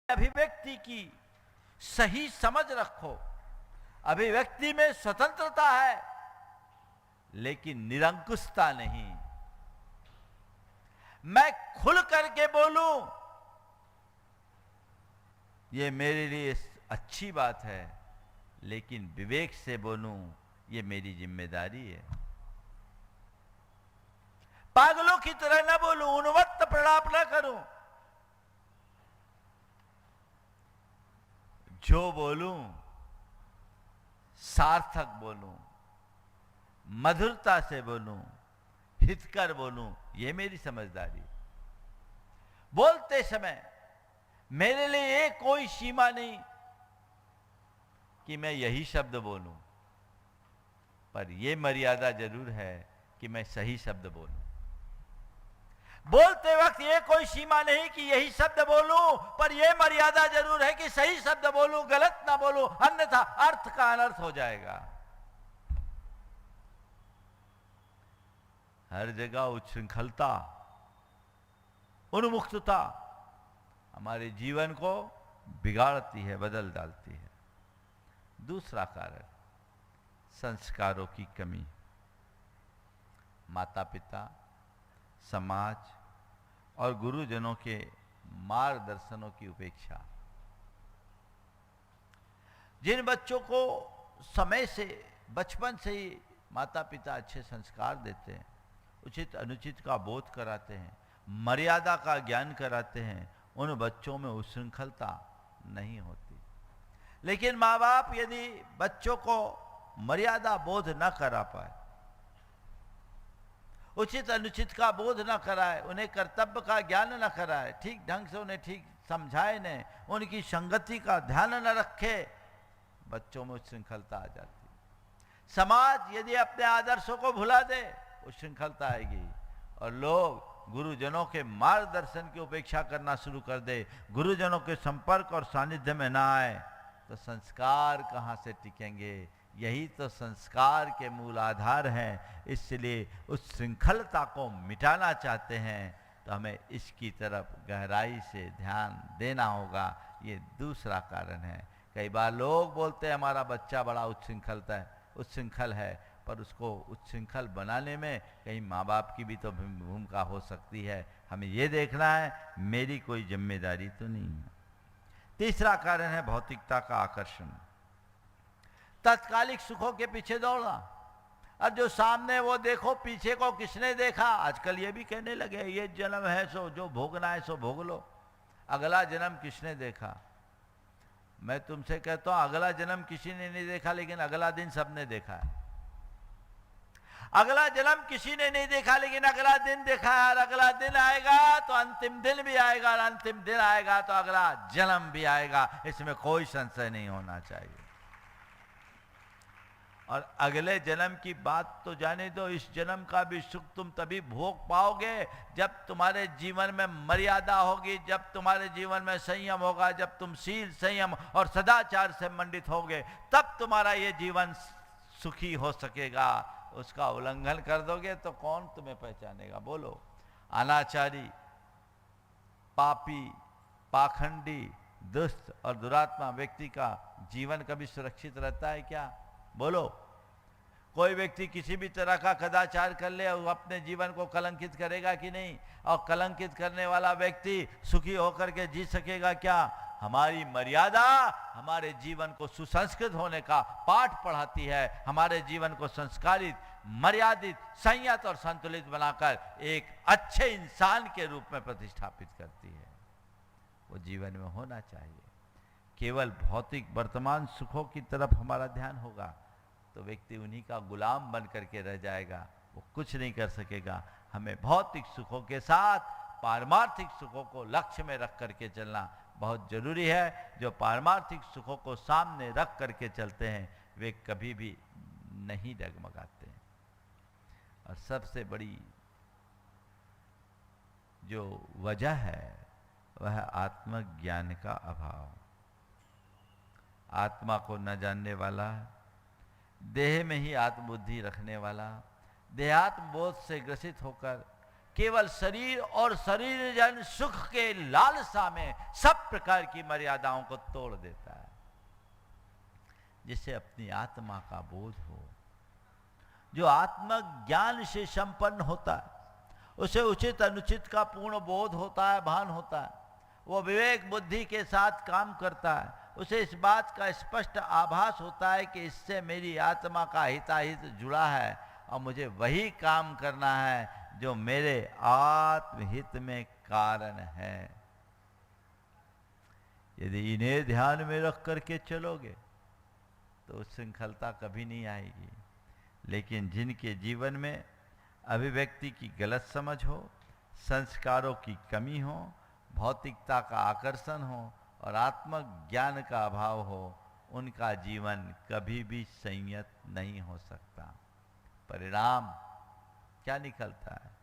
अभिव्यक्ति की सही समझ रखो। अभिव्यक्ति में स्वतंत्रता है, लेकिन निरंकुशता नहीं। मैं खुल करके बोलूं, ये मेरे लिए अच्छी बात है, लेकिन विवेक से बोलूं, ये मेरी जिम्मेदारी है। पागलों की तरह न बोलूं, उन्मत्त प्रलाप न करूं। जो बोलूं सार्थक बोलूं, मधुरता से बोलूं, हितकर बोलूं, ये मेरी समझदारी। बोलते समय मेरे लिए ये कोई सीमा नहीं कि मैं यही शब्द बोलूं, पर यह मर्यादा जरूर है कि मैं सही शब्द बोलूं। बोलते वक्त ये कोई सीमा नहीं कि यही शब्द बोलूं, पर यह मर्यादा जरूर है कि सही शब्द बोलूं, गलत ना बोलूं, अन्यथा अर्थ का अनर्थ हो जाएगा। हर जगह उच्छृंखलता, उन्मुक्तता हमारे जीवन को बिगाड़ती है, बदल डालती है। दूसरा कारण संस्कारों की कमी। माता पिता, समाज और गुरुजनों के मार्गदर्शनों की उपेक्षा। जिन बच्चों को समय से, बचपन से ही माता पिता अच्छे संस्कार देते हैं, उचित अनुचित का बोध कराते हैं, मर्यादा का ज्ञान कराते हैं, उन बच्चों में उच्छृंखलता नहीं होती। लेकिन माँ बाप यदि बच्चों को मर्यादा बोध न करा पाए, उचित अनुचित का बोध न कराए, उन्हें कर्तव्य का ज्ञान न कराए, ठीक ढंग से उन्हें ठीक समझाए नहीं, उनकी संगति का ध्यान न रखे, बच्चों में उच्छृंखलता आ जाती है। समाज यदि अपने आदर्शों को भुला दे, उच्छृंखलता आएगी। और लोग गुरुजनों के मार्गदर्शन की उपेक्षा करना शुरू कर दे, गुरुजनों के संपर्क और सानिध्य में ना आए, तो संस्कार कहाँ से टिकेंगे? यही तो संस्कार के मूल आधार हैं। इसलिए उस श्रृंखलता को मिटाना चाहते हैं तो हमें इसकी तरफ गहराई से ध्यान देना होगा। ये दूसरा कारण है। कई बार लोग बोलते हैं हमारा बच्चा बड़ा उच्छृंखल है, पर उसको उच्छृंखल बनाने में कहीं माँ बाप की भी तो भूमिका हो सकती है। हमें ये देखना है मेरी कोई जिम्मेदारी तो नहीं है। तीसरा कारण है भौतिकता का आकर्षण, तात्कालिक सुखों के पीछे दौड़ना। अब जो सामने वो देखो, पीछे को किसने देखा? आजकल ये भी कहने लगे ये जन्म है सो जो भोगना है सो भोग लो, अगला जन्म किसने देखा? मैं तुमसे कहता हूं अगला जन्म किसी ने नहीं देखा, लेकिन अगला दिन सबने देखा है। अगला जन्म किसी ने नहीं देखा, लेकिन अगला दिन देखा है। और अगला दिन आएगा तो अंतिम दिन भी आएगा, और अंतिम दिन आएगा तो अगला जन्म भी आएगा। इसमें कोई संशय नहीं होना चाहिए। और अगले जन्म की बात तो जाने दो, इस जन्म का भी सुख तुम तभी भोग पाओगे जब तुम्हारे जीवन में मर्यादा होगी, जब तुम्हारे जीवन में संयम होगा, जब तुम शील, संयम और सदाचार से मंडित होगे, तब तुम्हारा ये जीवन सुखी हो सकेगा। उसका उल्लंघन कर दोगे तो कौन तुम्हें पहचानेगा? बोलो। अनाचारी, पापी, पाखंडी, दुष्ट और दुरात्मा व्यक्ति का जीवन कभी सुरक्षित रहता है क्या? बोलो। कोई व्यक्ति किसी भी तरह का कदाचार कर ले और अपने जीवन को कलंकित करेगा कि नहीं? और कलंकित करने वाला व्यक्ति सुखी होकर के जी सकेगा क्या? हमारी मर्यादा हमारे जीवन को सुसंस्कृत होने का पाठ पढ़ाती है, हमारे जीवन को संस्कारित, मर्यादित, संयत और संतुलित बनाकर एक अच्छे इंसान के रूप में प्रतिष्ठापित करती है। वो जीवन में होना चाहिए। केवल भौतिक वर्तमान सुखों की तरफ हमारा ध्यान होगा तो व्यक्ति उन्हीं का गुलाम बन करके रह जाएगा, वो कुछ नहीं कर सकेगा। हमें भौतिक सुखों के साथ पारमार्थिक सुखों को लक्ष्य में रख करके चलना बहुत जरूरी है। जो पारमार्थिक सुखों को सामने रख करके चलते हैं वे कभी भी नहीं डगमगाते हैं। और सबसे बड़ी जो वजह है वह आत्मज्ञान का अभाव। आत्मा को न जानने वाला, देह में ही आत्मबुद्धि रखने वाला, देहात्म बोध से ग्रसित होकर केवल शरीर और शरीर जन सुख के लालसा में सब प्रकार की मर्यादाओं को तोड़ देता है। जिससे अपनी आत्मा का बोध हो, जो आत्म ज्ञान से संपन्न होता है, उसे उचित अनुचित का पूर्ण बोध होता है, भान होता है। वो विवेक बुद्धि के साथ काम करता है। उसे इस बात का स्पष्ट आभास होता है कि इससे मेरी आत्मा का हिताहित जुड़ा है और मुझे वही काम करना है जो मेरे आत्महित में कारण है। यदि इन्हें ध्यान में रख करके चलोगे तो श्रृंखलता कभी नहीं आएगी। लेकिन जिनके जीवन में अभिव्यक्ति की गलत समझ हो, संस्कारों की कमी हो, भौतिकता का आकर्षण हो और आत्मज्ञान का अभाव हो, उनका जीवन कभी भी संयत नहीं हो सकता। परिणाम क्या निकलता है?